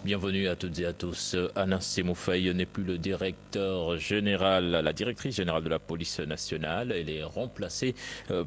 Bienvenue à toutes et à tous. Anna Semoufaye n'est plus le directeur général, la directrice générale de la police nationale. Elle est remplacée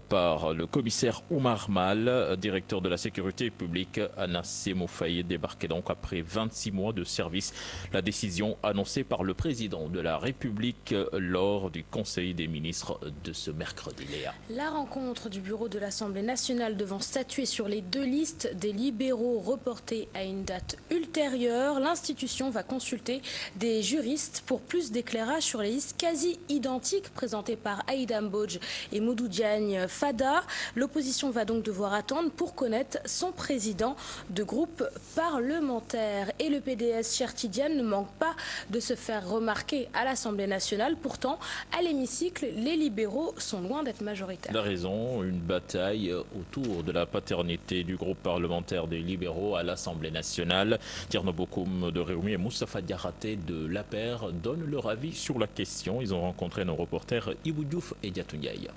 par le commissaire Oumar Mal, directeur de la sécurité publique. Anna Semoufaye débarquait donc après 26 mois de service. La décision annoncée par le président de la République lors du Conseil des ministres de ce mercredi. Léa. La rencontre du bureau de l'Assemblée nationale devant statuer sur les deux listes des libéraux reportées à une date ultérieure. L'institution va consulter des juristes pour plus d'éclairage sur les listes quasi identiques présentées par Aïda Mbodj et Modou Diagne Fada. L'opposition va donc devoir attendre pour connaître son président de groupe parlementaire. Et le PDS Chertidiane ne manque pas de se faire remarquer à l'Assemblée nationale. Pourtant, à l'hémicycle, les libéraux sont loin d'être majoritaires. La raison, une bataille autour de la paternité du groupe parlementaire des libéraux à l'Assemblée nationale. Tierno Bokoum de Réumi et Moustapha Diakhaté de l'APR donnent leur avis sur la question. Ils ont rencontré nos reporters Ibou Diouf et Diatouniaï.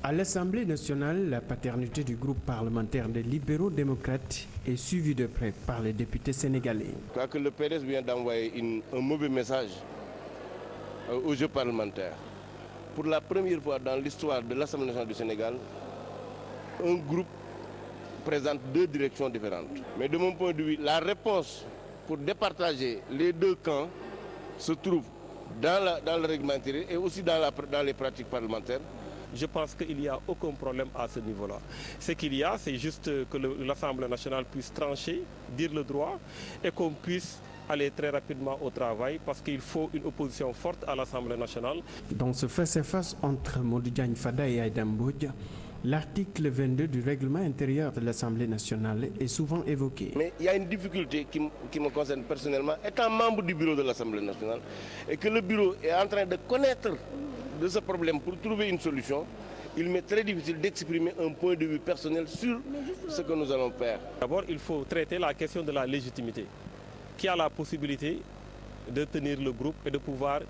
À l'Assemblée nationale, la paternité du groupe parlementaire des libéraux démocrates est suivie de près par les députés sénégalais. Je crois que le PDS vient d'envoyer un mauvais message au jeu parlementaire. Pour la première fois dans l'histoire de l'Assemblée nationale du Sénégal, un groupe présente deux directions différentes. Mais de mon point de vue, la réponse pour départager les deux camps se trouve dans le règlement intérieur et aussi dans les pratiques parlementaires. Je pense qu'il n'y a aucun problème à ce niveau-là. Ce qu'il y a, c'est juste que l'Assemblée nationale puisse trancher, dire le droit et qu'on puisse aller très rapidement au travail parce qu'il faut une opposition forte à l'Assemblée nationale. Dans ce face-à-face entre Modou Diagne Fada et Aïda Mbodj, l'article 22 du règlement intérieur de l'Assemblée nationale est souvent évoqué. Mais il y a une difficulté qui me concerne personnellement, étant membre du bureau de l'Assemblée nationale, et que le bureau est en train de connaître de ce problème pour trouver une solution. Il m'est très difficile d'exprimer un point de vue personnel sur ce que nous allons faire. D'abord, il faut traiter la question de la légitimité. Qui a la possibilité de tenir le groupe et de pouvoir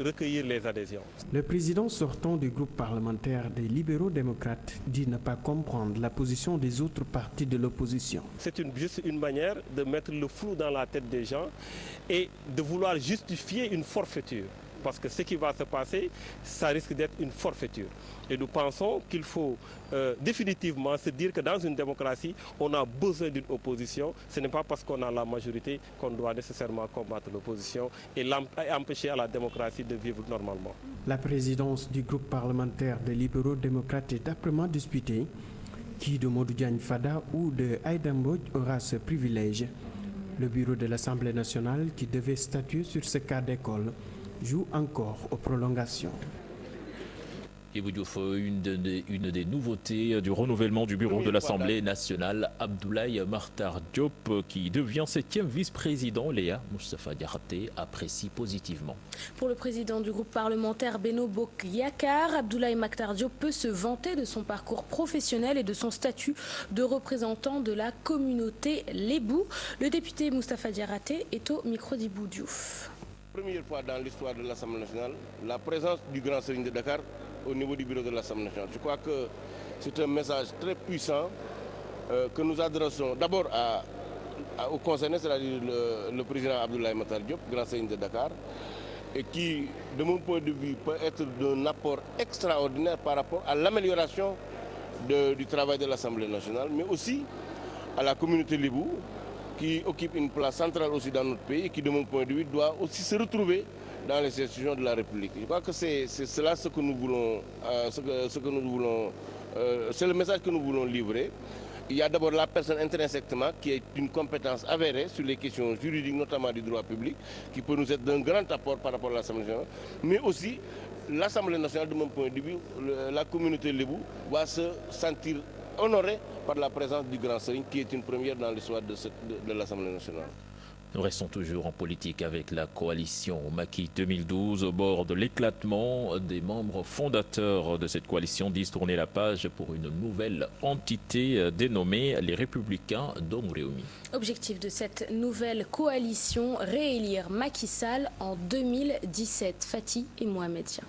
recueillir les adhésions. Le président sortant du groupe parlementaire des libéraux démocrates dit ne pas comprendre la position des autres partis de l'opposition. C'est juste une manière de mettre le flou dans la tête des gens et de vouloir justifier une forfaiture. Parce que ce qui va se passer, ça risque d'être une forfaiture. Et nous pensons qu'il faut définitivement se dire que dans une démocratie, on a besoin d'une opposition. Ce n'est pas parce qu'on a la majorité qu'on doit nécessairement combattre l'opposition et empêcher à la démocratie de vivre normalement. La présidence du groupe parlementaire des libéraux démocrates est âprement disputée. Qui de Modou Diagne Fada ou de Aïda Mbodj aura ce privilège? Le bureau de l'Assemblée nationale qui devait statuer sur ce cas d'école joue encore aux prolongations. Ibou Diouf, une des nouveautés du renouvellement du bureau de l'Assemblée nationale, Abdoulaye Makhtar Diop, qui devient 7e vice-président. Léa, Moustapha Diakhaté apprécie positivement. Pour le président du groupe parlementaire Benno Bokk Yakaar, Abdoulaye Makhtar Diop peut se vanter de son parcours professionnel et de son statut de représentant de la communauté lébou. Le député Moustapha Diakhaté est au micro d'Ibou Diouf. Première fois dans l'histoire de l'Assemblée nationale, la présence du Grand Serigne de Dakar au niveau du bureau de l'Assemblée nationale. Je crois que c'est un message très puissant que nous adressons d'abord au concerné, c'est-à-dire le président Abdoulaye Makhtar Diop, Grand Serigne de Dakar, et qui, de mon point de vue, peut être d'un apport extraordinaire par rapport à l'amélioration du travail de l'Assemblée nationale, mais aussi à la communauté lébou, qui occupe une place centrale aussi dans notre pays et qui, de mon point de vue, doit aussi se retrouver dans les institutions de la République. Je crois que c'est cela ce que nous voulons, c'est le message que nous voulons livrer. Il y a d'abord la personne intrinsèquement qui est une compétence avérée sur les questions juridiques, notamment du droit public, qui peut nous être d'un grand apport par rapport à l'Assemblée nationale, mais aussi l'Assemblée nationale, de mon point de vue, la communauté lébou va se sentir honorée par la présence du Grand Serigne, qui est une première dans l'histoire de l'Assemblée nationale. Nous restons toujours en politique avec la coalition Macky 2012. Au bord de l'éclatement, des membres fondateurs de cette coalition disent tourner la page pour une nouvelle entité dénommée les Républicains d'Omouréoumi. Objectif de cette nouvelle coalition, réélire Macky Sall en 2017. Fatih et Mohamedien.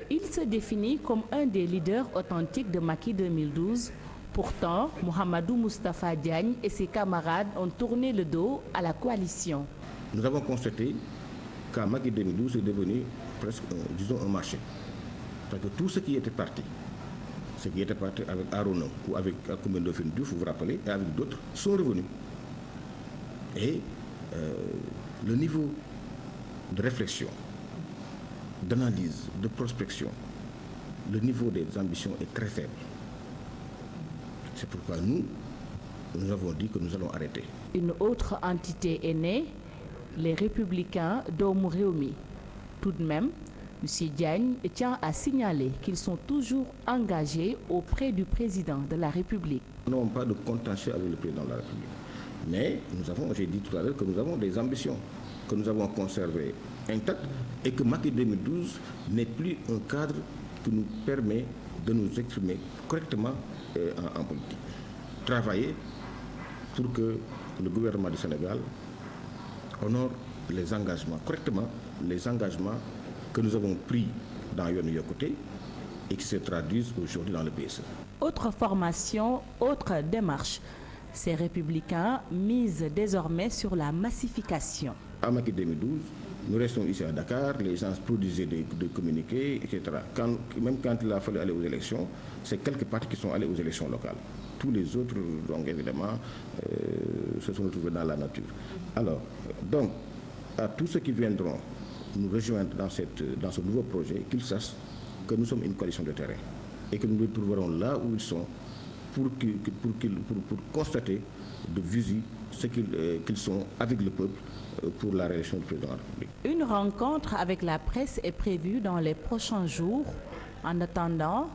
Il se définit comme un des leaders authentiques de Macky 2012, Pourtant, Mohamedou Moustapha Diagne et ses camarades ont tourné le dos à la coalition. Nous avons constaté qu'à Macky 2012 est devenu presque, disons, un marché. Parce que tout ce qui était parti avec Arona ou avec Koumendo Findou, vous vous rappelez, et avec d'autres, sont revenus. Et le niveau de réflexion, d'analyse, de prospection, le niveau des ambitions est très faible. C'est pourquoi nous avons dit que nous allons arrêter. Une autre entité est née, les Républicains d'Oumou Réumi. Tout de même, M. Diagne tient à signaler qu'ils sont toujours engagés auprès du président de la République. Nous n'avons pas de contentieux avec le président de la République. Mais j'ai dit tout à l'heure que nous avons des ambitions, que nous avons conservées intactes et que Macky 2012 n'est plus un cadre qui nous permet de nous exprimer correctement en politique. Travailler pour que le gouvernement du Sénégal honore les engagements, correctement les engagements que nous avons pris dans Yoonu Yokkute et qui se traduisent aujourd'hui dans le PSE. Autre formation, autre démarche. Ces républicains misent désormais sur la massification. À Macky 2012, nous restons ici à Dakar, les gens produisaient des communiqués, etc. Même quand il a fallu aller aux élections, c'est quelques partis qui sont allés aux élections locales. Tous les autres, donc évidemment, se sont retrouvés dans la nature. Alors, donc, à tous ceux qui viendront nous rejoindre dans ce nouveau projet, qu'ils sachent que nous sommes une coalition de terrain et que nous les trouverons là où ils sont pour constater de visu ce qu'ils sont avec le peuple pour la réélection du président de la République. Une rencontre avec la presse est prévue dans les prochains jours. En attendant,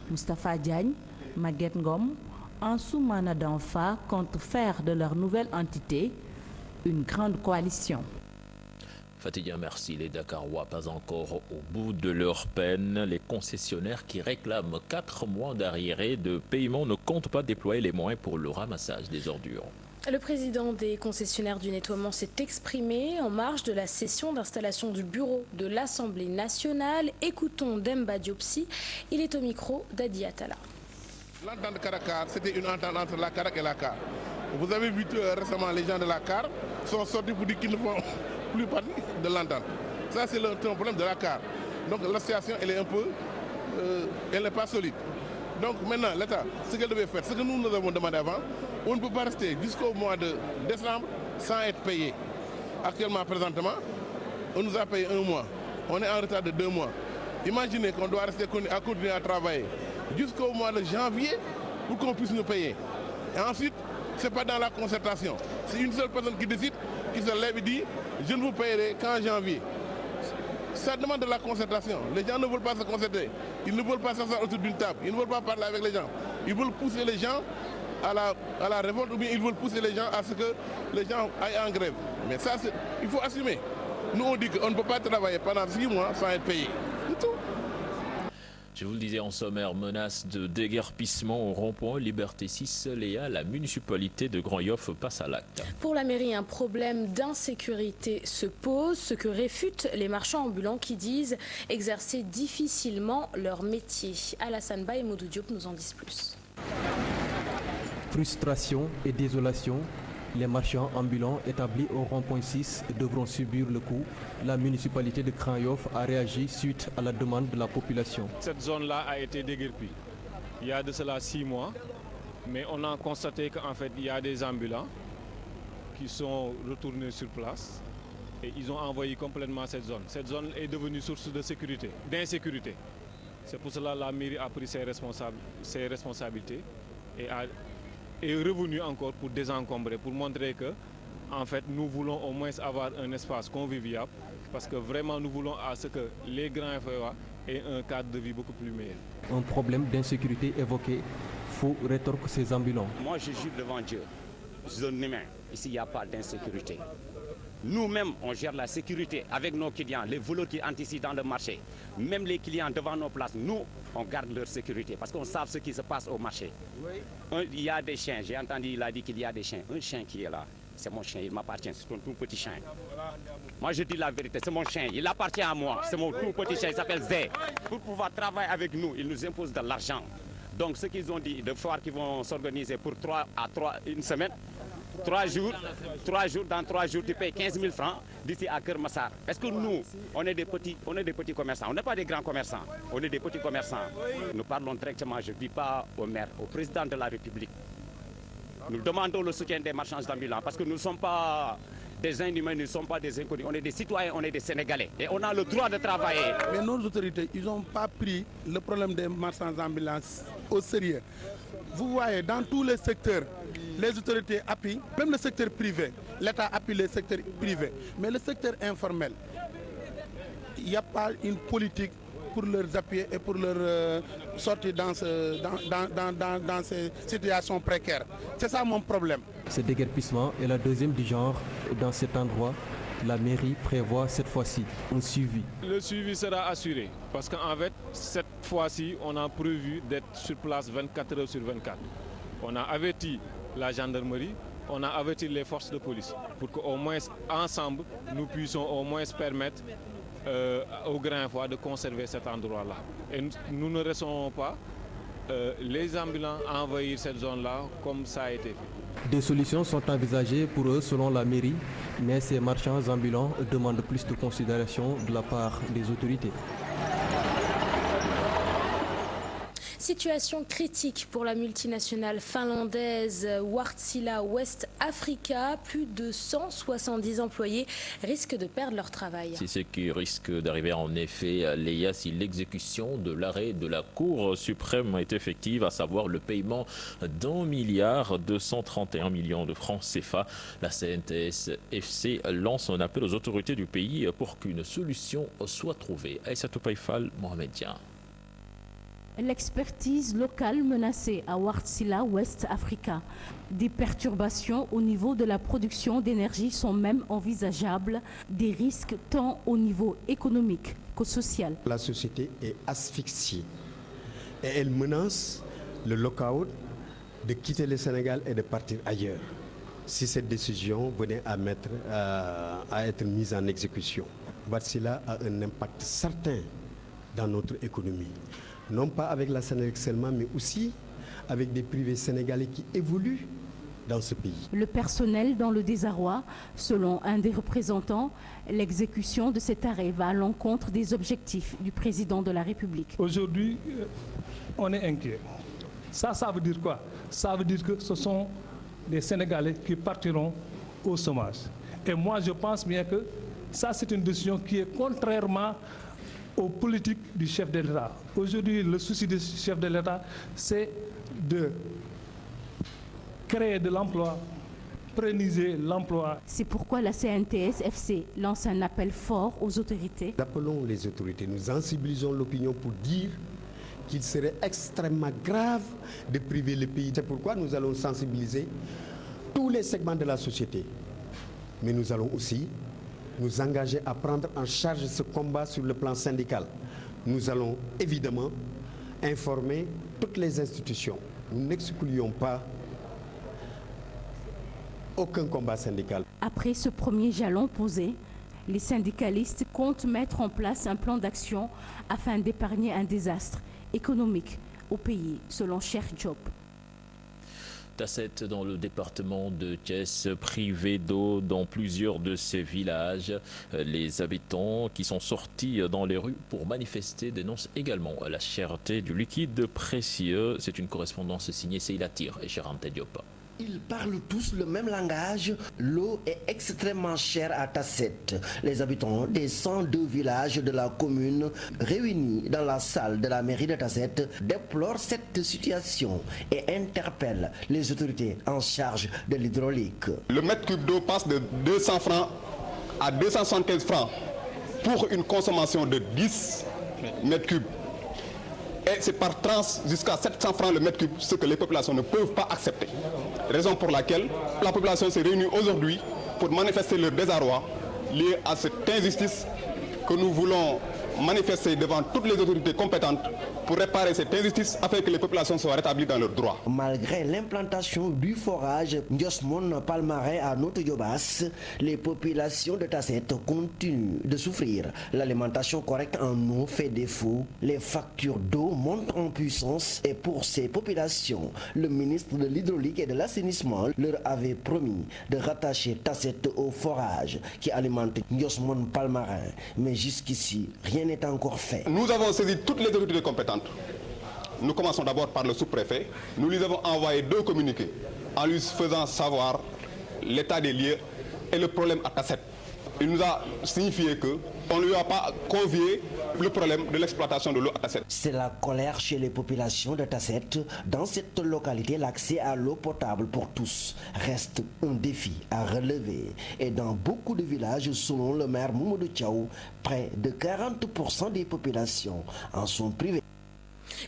Moustapha Diagne, Maguette Ngom, Ansoumana Danfa comptent faire de leur nouvelle entité une grande coalition. Fatidien, merci. Les Dakarois, pas encore au bout de leur peine. Les concessionnaires qui réclament 4 mois d'arriérés de paiement ne comptent pas déployer les moyens pour le ramassage des ordures. Le président des concessionnaires du nettoiement s'est exprimé en marge de la session d'installation du bureau de l'Assemblée nationale. Écoutons Demba Diopsi. Il est au micro d'Adi Atala. L'entente Caracar, c'était une entente entre la CARAC et la CAR. Vous avez vu récemment les gens de la CAR sont sortis pour dire qu'ils ne font plus partie de l'entente. Ça, c'est un problème de la CAR. Donc l'association, elle est un peu, elle n'est pas solide. Donc maintenant, l'État, ce qu'elle devait faire, ce que nous avons demandé avant, on ne peut pas rester jusqu'au mois de décembre sans être payé. Actuellement, présentement, on nous a payé 1 mois. On est en retard de 2 mois. Imaginez qu'on doit rester à continuer à travailler jusqu'au mois de janvier pour qu'on puisse nous payer. Et ensuite, ce n'est pas dans la concertation. C'est une seule personne qui décide, qui se lève et dit « je ne vous payerai qu'en janvier ». Ça demande de la concertation. Les gens ne veulent pas se concerter. Ils ne veulent pas s'asseoir autour d'une table. Ils ne veulent pas parler avec les gens. Ils veulent pousser les gens à la révolte ou bien ils veulent pousser les gens à ce que les gens aillent en grève. Mais ça, il faut assumer. Nous, on dit qu'on ne peut pas travailler pendant 6 mois sans être payé. C'est tout. Je vous le disais en sommaire, menace de déguerpissement au rond-point Liberté 6, Léa, la municipalité de Grand-Yoff passe à l'acte. Pour la mairie, un problème d'insécurité se pose, ce que réfutent les marchands ambulants qui disent exercer difficilement leur métier. Alassane Ba et Modou Diop nous en disent plus. Frustration et désolation. Les marchands ambulants établis au rond-point 6 devront subir le coup. La municipalité de Grand-Yoff a réagi suite à la demande de la population. Cette zone-là a été déguerpie il y a de cela 6 mois, mais on a constaté qu'en fait il y a des ambulants qui sont retournés sur place et ils ont envahi complètement cette zone. Cette zone est devenue source de sécurité, d'insécurité. C'est pour cela que la mairie a pris ses responsabilités et est revenu encore pour désencombrer, pour montrer que en fait, nous voulons au moins avoir un espace convivial parce que vraiment nous voulons à ce que les grands FEA aient un cadre de vie beaucoup plus meilleur. Un problème d'insécurité évoqué, faut rétorquer ces ambulants. Moi je jure devant Dieu, je suis un humain, ici il n'y a pas d'insécurité. Nous-mêmes, on gère la sécurité avec nos clients, les voleurs qui anticipent dans le marché. Même les clients devant nos places, nous, on garde leur sécurité parce qu'on sait ce qui se passe au marché. Oui. Il y a des chiens, j'ai entendu, il a dit qu'il y a des chiens. Un chien qui est là, c'est mon chien, il m'appartient, c'est un tout petit chien. Moi je dis la vérité, c'est mon chien, il appartient à moi, c'est mon tout petit chien, il s'appelle Zé. Pour pouvoir travailler avec nous, il nous impose de l'argent. Donc ce qu'ils ont dit, de foires qui vont s'organiser pour une semaine, 3 jours, dans 3 jours tu payes 15 000 francs d'ici à Keur Massar. Est-ce que nous, on est des petits commerçants, on n'est pas des grands commerçants, on est des petits commerçants. Nous parlons directement, je ne dis pas au maire, au président de la République. Nous demandons le soutien des marchands ambulants parce que nous ne sommes pas des inhumains, nous ne sommes pas des inconnus, on est des citoyens, on est des Sénégalais et on a le droit de travailler. Mais nos autorités, ils n'ont pas pris le problème des marchands ambulants au sérieux. Vous voyez, dans tous les secteurs, les autorités appuient, même le secteur privé, l'État appuie le secteur privé. Mais le secteur informel, il n'y a pas une politique pour leur appuyer et pour leur sortir dans ces situations précaires. C'est ça mon problème. Ce déguerpissement est la deuxième du genre dans cet endroit. La mairie prévoit cette fois-ci un suivi. Le suivi sera assuré parce qu'en fait, cette fois-ci, on a prévu d'être sur place 24 heures sur 24. On a averti la gendarmerie, on a averti les forces de police pour qu'au moins ensemble, nous puissions au moins permettre au Grand Foire de conserver cet endroit-là. Et nous ne laissons pas les ambulants envahir cette zone-là comme ça a été fait. Des solutions sont envisagées pour eux selon la mairie, mais ces marchands ambulants demandent plus de considération de la part des autorités. Situation critique pour la multinationale finlandaise Wärtsilä West Africa. Plus de 170 employés risquent de perdre leur travail. C'est ce qui risque d'arriver en effet, Léa, si l'exécution de l'arrêt de la Cour suprême est effective, à savoir le paiement d'1 milliard 231 millions de francs CFA. La CNTS-FC lance un appel aux autorités du pays pour qu'une solution soit trouvée. Aïssatou Païfal, Mohamed Dian. L'expertise locale menacée à Wärtsilä West Africa. Des perturbations au niveau de la production d'énergie sont même envisageables, des risques tant au niveau économique qu'au social. La société est asphyxiée et elle menace le lockout de quitter le Sénégal et de partir ailleurs si cette décision venait à être mise en exécution. Wärtsilä a un impact certain dans notre économie. Non pas avec la Sénélec seulement, mais aussi avec des privés sénégalais qui évoluent dans ce pays. Le personnel dans le désarroi, selon un des représentants, l'exécution de cet arrêt va à l'encontre des objectifs du président de la République. Aujourd'hui, on est inquiet. Ça veut dire quoi? Ça veut dire que ce sont des Sénégalais qui partiront au chômage. Et moi, je pense bien que ça, c'est une décision qui est contrairement aux politiques du chef de l'État. Aujourd'hui, le souci du chef de l'État, c'est de créer de l'emploi, pérenniser l'emploi. C'est pourquoi la CNTS-FC lance un appel fort aux autorités. Nous appelons les autorités, nous sensibilisons l'opinion pour dire qu'il serait extrêmement grave de priver le pays. C'est pourquoi nous allons sensibiliser tous les segments de la société. Mais nous allons aussi nous engager à prendre en charge ce combat sur le plan syndical. Nous allons évidemment informer toutes les institutions. Nous n'excluons pas aucun combat syndical. Après ce premier jalon posé, les syndicalistes comptent mettre en place un plan d'action afin d'épargner un désastre économique au pays, selon Cheikh Diop. Tasset dans le département de Thiès, privé d'eau dans plusieurs de ces villages. Les habitants qui sont sortis dans les rues pour manifester dénoncent également la cherté du liquide précieux. C'est une correspondance signée Seila Tir et Chérante Diop. Ils parlent tous le même langage. L'eau est extrêmement chère à Tasset. Les habitants des 102 villages de la commune réunis dans la salle de la mairie de Tasset déplorent cette situation et interpellent les autorités en charge de l'hydraulique. Le mètre cube d'eau passe de 200 francs à 275 francs pour une consommation de 10 mètres cubes. Et c'est par tranche jusqu'à 700 francs le mètre cube, ce que les populations ne peuvent pas accepter. Raison pour laquelle la population s'est réunie aujourd'hui pour manifester leur désarroi lié à cette injustice que nous voulons manifester devant toutes les autorités compétentes pour réparer cette injustice afin que les populations soient rétablies dans leurs droits. Malgré l'implantation du forage Ndiosmone Palmarin à Notto Diobass, les populations de Tasset continuent de souffrir. L'alimentation correcte en eau fait défaut. Les factures d'eau montent en puissance et pour ces populations, le ministre de l'Hydraulique et de l'Assainissement leur avait promis de rattacher Tasset au forage qui alimente Ndiosmone Palmarin. Mais jusqu'ici, rien n'est encore fait. Nous avons saisi toutes les autorités compétentes. Nous commençons d'abord par le sous-préfet. Nous lui avons envoyé 2 communiqués en lui faisant savoir l'état des lieux et le problème à Tasset. Il nous a signifié qu'on ne lui a pas convié le problème de l'exploitation de l'eau à Tasset. C'est la colère chez les populations de Tasset. Dans cette localité, l'accès à l'eau potable pour tous reste un défi à relever. Et dans beaucoup de villages, selon le maire Mamadou Thiaw, près de 40% des populations en sont privées.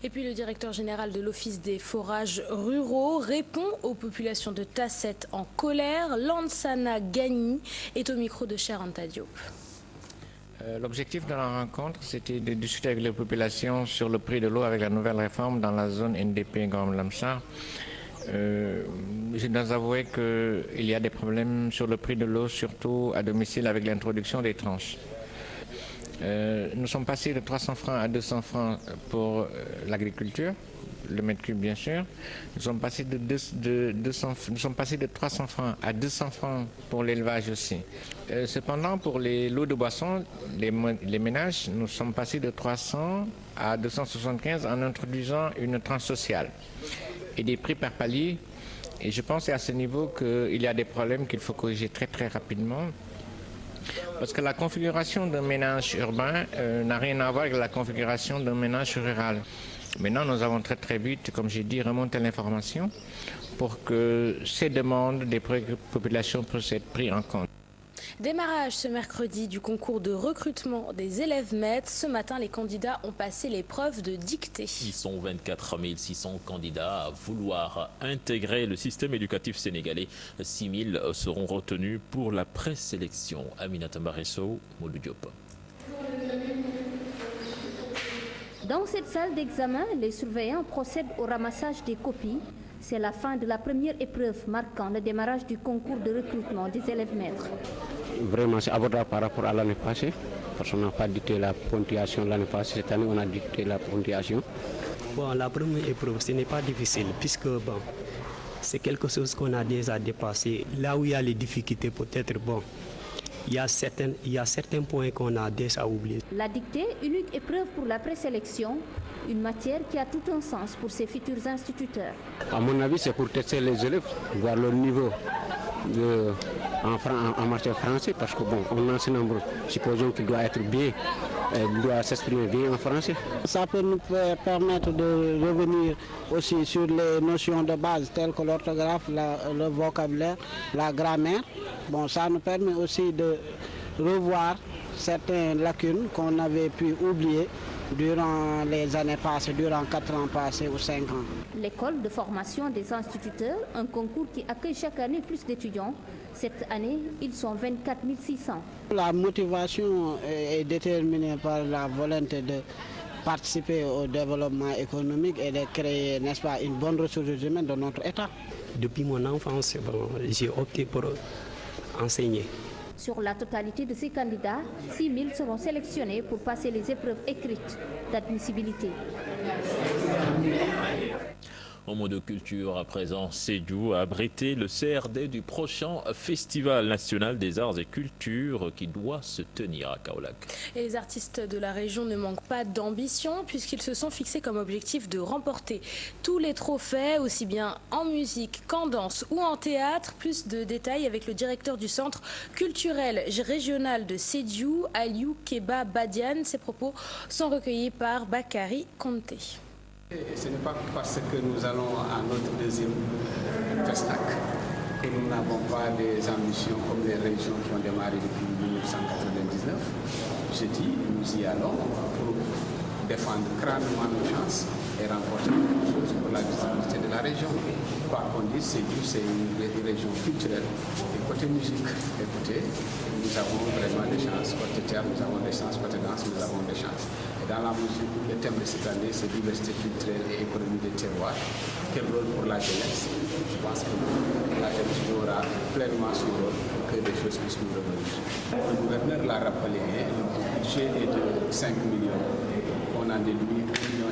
Et puis le directeur général de l'Office des forages ruraux répond aux populations de Tasset en colère. Lansana Gagny est au micro de Cher Anta Diop. L'objectif de la rencontre, c'était de discuter avec les populations sur le prix de l'eau avec la nouvelle réforme dans la zone NDP Grand Lamsar. Je dois avouer qu'il y a des problèmes sur le prix de l'eau, surtout à domicile avec l'introduction des tranches. Nous sommes passés de 300 francs à 200 francs pour l'agriculture, le mètre cube bien sûr. Nous sommes passés de 300 francs à 200 francs pour l'élevage aussi. Cependant, pour les lots de boissons, les ménages, nous sommes passés de 300 à 275 en introduisant une tranche sociale et des prix par palier. Et je pense à ce niveau qu'il y a des problèmes qu'il faut corriger très très rapidement. Parce que la configuration d'un ménage urbain n'a rien à voir avec la configuration d'un ménage rural. Maintenant, nous avons très très vite, comme j'ai dit, remonté l'information pour que ces demandes des populations puissent être prises en compte. Démarrage ce mercredi du concours de recrutement des élèves maîtres. Ce matin, les candidats ont passé l'épreuve de dictée. Ils sont 24 600 candidats à vouloir intégrer le système éducatif sénégalais. 6 000 seront retenus pour la présélection. Aminata Mbaresso, Modou Diop. Dans cette salle d'examen, les surveillants procèdent au ramassage des copies. C'est la fin de la première épreuve marquant le démarrage du concours de recrutement des élèves maîtres. Vraiment, c'est abordable par rapport à l'année passée, parce qu'on n'a pas dicté la ponctuation l'année passée. Cette année, on a dicté la ponctuation. Bon, la première épreuve, ce n'est pas difficile, puisque bon, c'est quelque chose qu'on a déjà dépassé. Là où il y a les difficultés, peut-être, bon, il y a certains points qu'on a déjà oubliés. La dictée, unique épreuve pour la présélection, une matière qui a tout un sens pour ses futurs instituteurs. À mon avis, c'est pour tester les élèves, voir leur niveau en matière français, parce que bon, on enseigne en supposons qu'il doit être bien, il doit s'exprimer bien en français. Ça peut nous permettre de revenir aussi sur les notions de base telles que l'orthographe, le vocabulaire, la grammaire. Bon, ça nous permet aussi de revoir certaines lacunes qu'on avait pu oublier durant les années passées, durant 4 ans passés ou 5 ans. L'école de formation des instituteurs, un concours qui accueille chaque année plus d'étudiants. Cette année, ils sont 24 600. La motivation est déterminée par la volonté de participer au développement économique et de créer, n'est-ce pas, une bonne ressource humaine de notre État. Depuis mon enfance, bon, j'ai opté pour enseigner. Sur la totalité de ces candidats, 6 000 seront sélectionnés pour passer les épreuves écrites d'admissibilité. En mot de culture, à présent, Sédhiou a abrité le CRD du prochain Festival national des arts et cultures qui doit se tenir à Kaolack. Et les artistes de la région ne manquent pas d'ambition puisqu'ils se sont fixés comme objectif de remporter tous les trophées, aussi bien en musique qu'en danse ou en théâtre. Plus de détails avec le directeur du centre culturel régional de Sédhiou, Aliou Keba Badiane. Ses propos sont recueillis par Bakary Konté. Ce n'est pas parce que nous allons à notre deuxième Festac que nous n'avons pas des ambitions comme les régions qui ont démarré depuis 1999. Je dis, nous y allons pour défendre crânement nos chances et remporter quelque chose pour la visibilité de la région. Quoi qu'on dise, c'est une région culturelle. Et côté musique, écoutez, nous avons vraiment des chances. Côté théâtre, nous avons des chances. Côté danse, nous avons des chances. Et dans la mesure où le thème de cette année, c'est diversité culturelle et économie des terroirs, quel rôle pour la jeunesse? Je pense que la jeunesse jouera pleinement son rôle pour que les choses puissent nous revenir. Le gouverneur l'a rappelé, le budget est de 5 millions. On a déduit 1,5 million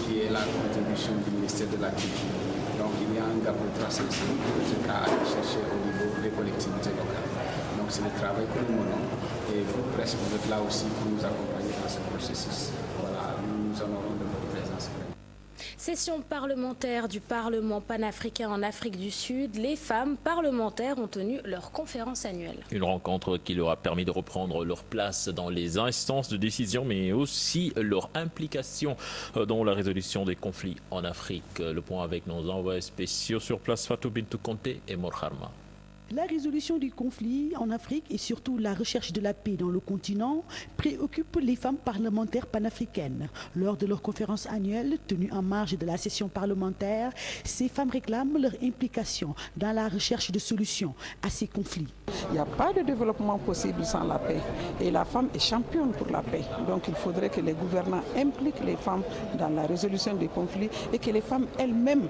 qui est la contribution du ministère de la Culture. Donc il y a un gap de 300 000 que à aller chercher au niveau des collectivités locales. Donc c'est le travail que nous menons et vous, presse, vous êtes là aussi pour nous accompagner dans ce processus. Voilà, nous nous honorons de votre présence. Session parlementaire du Parlement panafricain en Afrique du Sud. Les femmes parlementaires ont tenu leur conférence annuelle. Une rencontre qui leur a permis de reprendre leur place dans les instances de décision, mais aussi leur implication dans la résolution des conflits en Afrique. Le point avec nos envoyés spéciaux sur place, Fatou Bintou Conté et Morharma. La résolution du conflit en Afrique et surtout la recherche de la paix dans le continent préoccupent les femmes parlementaires panafricaines. Lors de leur conférence annuelle tenue en marge de la session parlementaire, ces femmes réclament leur implication dans la recherche de solutions à ces conflits. Il n'y a pas de développement possible sans la paix et la femme est championne pour la paix. Donc il faudrait que les gouvernants impliquent les femmes dans la résolution des conflits et que les femmes elles-mêmes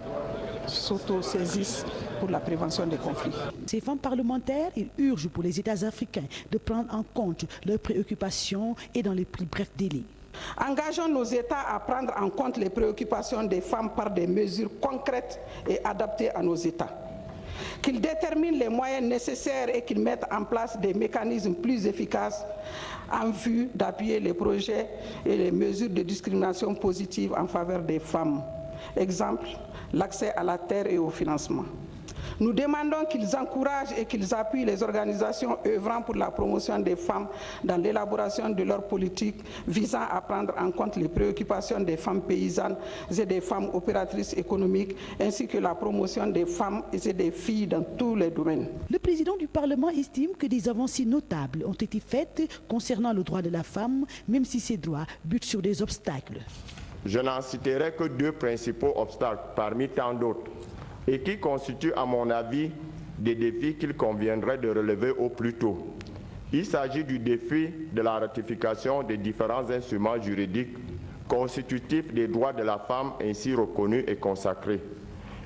s'auto-saisissent pour la prévention des conflits. Ces femmes parlementaires, ils urgent pour les États africains de prendre en compte leurs préoccupations et dans les plus brefs délais. Engageons nos États à prendre en compte les préoccupations des femmes par des mesures concrètes et adaptées à nos États. Qu'ils déterminent les moyens nécessaires et qu'ils mettent en place des mécanismes plus efficaces en vue d'appuyer les projets et les mesures de discrimination positive en faveur des femmes. Exemple, l'accès à la terre et au financement. Nous demandons qu'ils encouragent et qu'ils appuient les organisations œuvrant pour la promotion des femmes dans l'élaboration de leurs politiques visant à prendre en compte les préoccupations des femmes paysannes et des femmes opératrices économiques, ainsi que la promotion des femmes et des filles dans tous les domaines. Le président du Parlement estime que des avancées notables ont été faites concernant le droit de la femme, même si ces droits butent sur des obstacles. Je n'en citerai que 2 principaux obstacles parmi tant d'autres et qui constituent à mon avis des défis qu'il conviendrait de relever au plus tôt. Il s'agit du défi de la ratification des différents instruments juridiques constitutifs des droits de la femme ainsi reconnus et consacrés,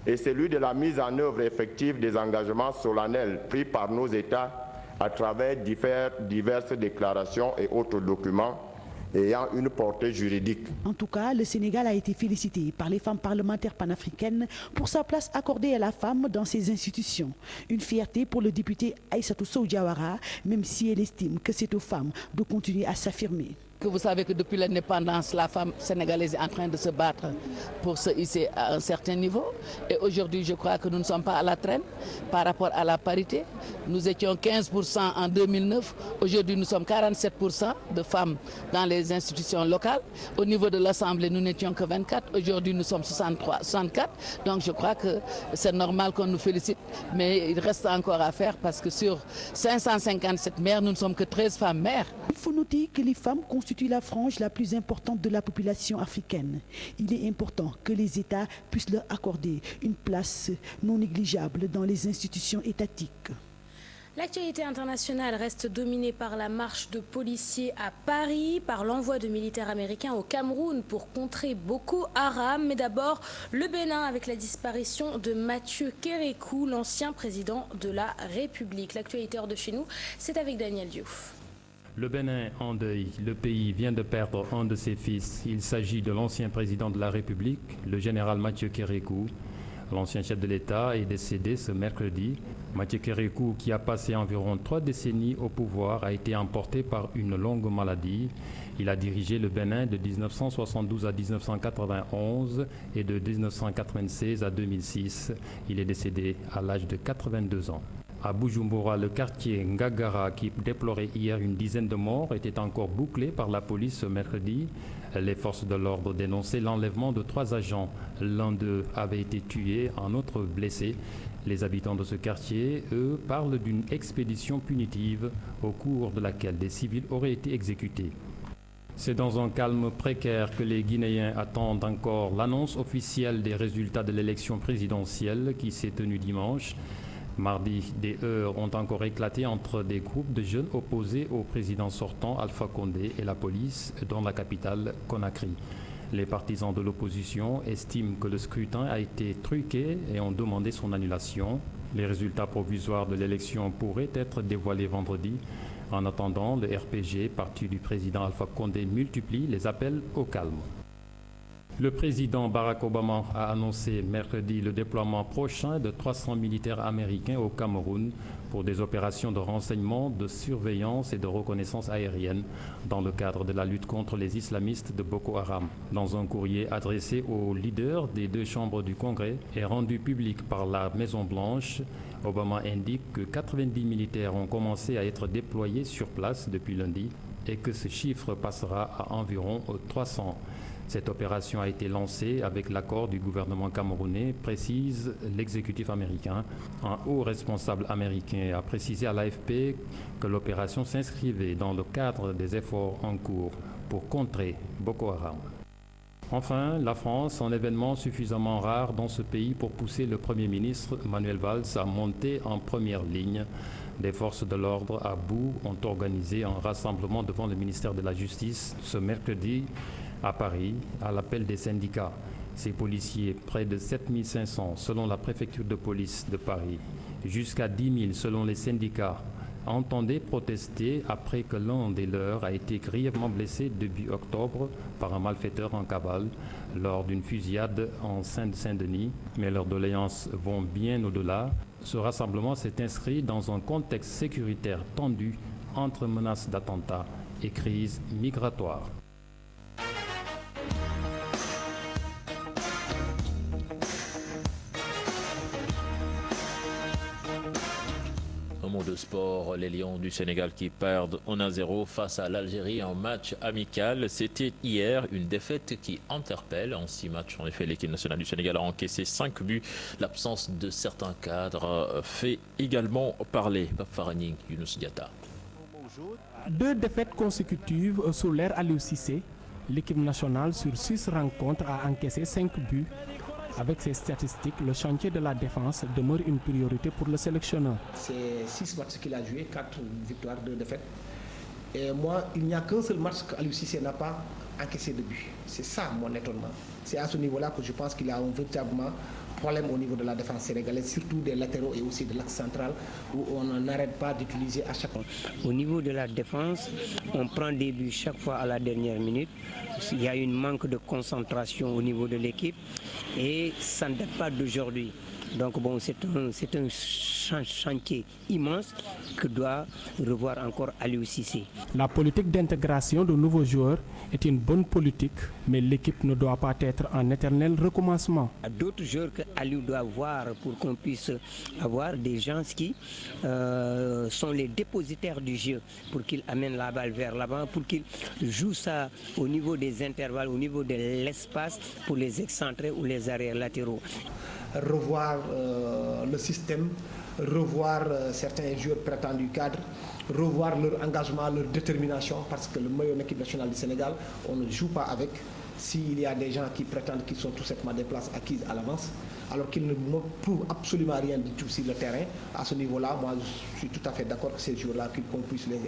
et celui de la mise en œuvre effective des engagements solennels pris par nos États à travers diverses déclarations et autres documents ayant une portée juridique. En tout cas, le Sénégal a été félicité par les femmes parlementaires panafricaines pour sa place accordée à la femme dans ces institutions. Une fierté pour le député Aïssatou Sow Diawara, même si elle estime que c'est aux femmes de continuer à s'affirmer. Que vous savez que depuis l'indépendance, la femme sénégalaise est en train de se battre pour se hisser à un certain niveau. Et aujourd'hui, je crois que nous ne sommes pas à la traîne par rapport à la parité. Nous étions 15% en 2009. Aujourd'hui, nous sommes 47% de femmes dans les institutions locales. Au niveau de l'Assemblée, nous n'étions que 24. Aujourd'hui, nous sommes 64. Donc, je crois que c'est normal qu'on nous félicite. Mais il reste encore à faire parce que sur 557 maires, nous ne sommes que 13 femmes maires. Il faut noter que les femmes constituent la frange la plus importante de la population africaine. Il est important que les États puissent leur accorder une place non négligeable dans les institutions étatiques. L'actualité internationale reste dominée par la marche de policiers à Paris, par l'envoi de militaires américains au Cameroun pour contrer Boko Haram. Mais d'abord, le Bénin avec la disparition de Mathieu Kérékou, l'ancien président de la République. L'actualité hors de chez nous, c'est avec Daniel Diouf. Le Bénin en deuil. Le pays vient de perdre un de ses fils. Il s'agit de l'ancien président de la République, le général Mathieu Kérékou. L'ancien chef de l'État est décédé ce mercredi. Mathieu Kérékou, qui a passé environ 3 décennies au pouvoir, a été emporté par une longue maladie. Il a dirigé le Bénin de 1972 à 1991 et de 1996 à 2006. Il est décédé à l'âge de 82 ans. À Bujumbura, le quartier Ngagara, qui déplorait hier une dizaine de morts, était encore bouclé par la police ce mercredi. Les forces de l'ordre dénonçaient l'enlèvement de 3 agents. L'un d'eux avait été tué, un autre blessé. Les habitants de ce quartier, eux, parlent d'une expédition punitive au cours de laquelle des civils auraient été exécutés. C'est dans un calme précaire que les Guinéens attendent encore l'annonce officielle des résultats de l'élection présidentielle qui s'est tenue dimanche. Mardi, des heurts ont encore éclaté entre des groupes de jeunes opposés au président sortant Alpha Condé et la police dans la capitale Conakry. Les partisans de l'opposition estiment que le scrutin a été truqué et ont demandé son annulation. Les résultats provisoires de l'élection pourraient être dévoilés vendredi. En attendant, le RPG, parti du président Alpha Condé, multiplie les appels au calme. Le président Barack Obama a annoncé mercredi le déploiement prochain de 300 militaires américains au Cameroun pour des opérations de renseignement, de surveillance et de reconnaissance aérienne dans le cadre de la lutte contre les islamistes de Boko Haram. Dans un courrier adressé aux leaders des deux chambres du Congrès et rendu public par la Maison-Blanche, Obama indique que 90 militaires ont commencé à être déployés sur place depuis lundi et que ce chiffre passera à environ 300. Cette opération a été lancée avec l'accord du gouvernement camerounais, précise l'exécutif américain. Un haut responsable américain a précisé à l'AFP que l'opération s'inscrivait dans le cadre des efforts en cours pour contrer Boko Haram. Enfin, la France, un événement suffisamment rare dans ce pays pour pousser le Premier ministre Manuel Valls à monter en première ligne. Des forces de l'ordre à bout ont organisé un rassemblement devant le ministère de la Justice ce mercredi à Paris, à l'appel des syndicats. Ces policiers, près de 7500 selon la préfecture de police de Paris, jusqu'à 10 000 selon les syndicats, entendaient protester après que l'un des leurs a été grièvement blessé début octobre par un malfaiteur en cavale lors d'une fusillade en Seine-Saint-Denis. Mais leurs doléances vont bien au-delà. Ce rassemblement s'est inscrit dans un contexte sécuritaire tendu entre menaces d'attentats et crise migratoire. Au monde de sport, les Lions du Sénégal qui perdent 1-0 face à l'Algérie en match amical. C'était hier une défaite qui interpelle. En 6 matchs, en effet, l'équipe nationale du Sénégal a encaissé 5 buts. L'absence de certains cadres fait également parler. Pape Faragning, Younous Diatta. 2 défaites consécutives sous l'ère Aliou Cissé. L'équipe nationale sur 6 rencontres a encaissé 5 buts. Avec ces statistiques, le chantier de la défense demeure une priorité pour le sélectionneur. C'est 6 matchs qu'il a joué, 4 victoires, 2 défaites. Et moi, il n'y a qu'un seul match qu'Aliou Cissé n'a pas encaissé de but. C'est ça mon étonnement. C'est à ce niveau-là que je pense qu'il a un véritable problème au niveau de la défense sénégalaise, surtout des latéraux et aussi de l'axe central, où on n'arrête pas d'utiliser à chaque fois. Au niveau de la défense, on prend des buts chaque fois à la dernière minute. Il y a une manque de concentration au niveau de l'équipe et ça ne date pas d'aujourd'hui. Donc bon, c'est un chantier immense que doit revoir encore Aliou Cissé. La politique d'intégration de nouveaux joueurs est une bonne politique, mais l'équipe ne doit pas être en éternel recommencement. Il y a d'autres joueurs que Aliou doit voir pour qu'on puisse avoir des gens qui sont les dépositaires du jeu, pour qu'ils amènent la balle vers l'avant, pour qu'ils jouent ça au niveau des intervalles, au niveau de l'espace, pour les excentrés ou les arrières latéraux. Revoir le système, revoir certains joueurs prétendus cadres, revoir leur engagement, leur détermination, parce que le meilleur équipe nationale du Sénégal, on ne joue pas avec. S'il y a des gens qui prétendent qu'ils sont tout simplement des places acquises à l'avance, alors qu'ils ne prouvent absolument rien du tout sur le terrain, à ce niveau-là, moi je suis tout à fait d'accord que ces joueurs-là, qu'on puisse les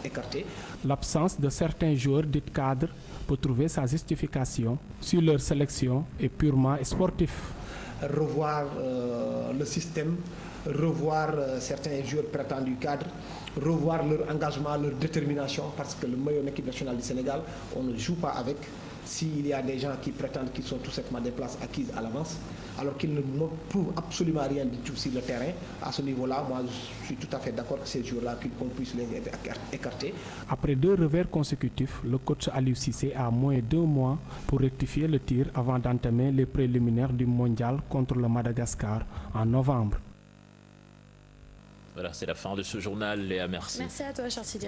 écarter. L'absence de certains joueurs dits cadres peut trouver sa justification sur leur sélection est purement sportif. Revoir le système, revoir certains joueurs prétendus cadres, revoir leur engagement, leur détermination, parce que le meilleur équipe nationale du Sénégal, on ne joue pas avec. S'il y a des gens qui prétendent qu'ils sont tout simplement des places acquises à l'avance, alors qu'ils ne prouvent absolument rien du tout sur le terrain, à ce niveau-là, moi je suis tout à fait d'accord que ces joueurs-là, qu'on puisse les écarter. Après 2 revers consécutifs, le coach Aliou Cissé a moins d'1 mois pour rectifier le tir avant d'entamer les préliminaires du mondial contre le Madagascar en novembre. Voilà, c'est la fin de ce journal, Léa, merci. Merci à toi, Charles Sidia.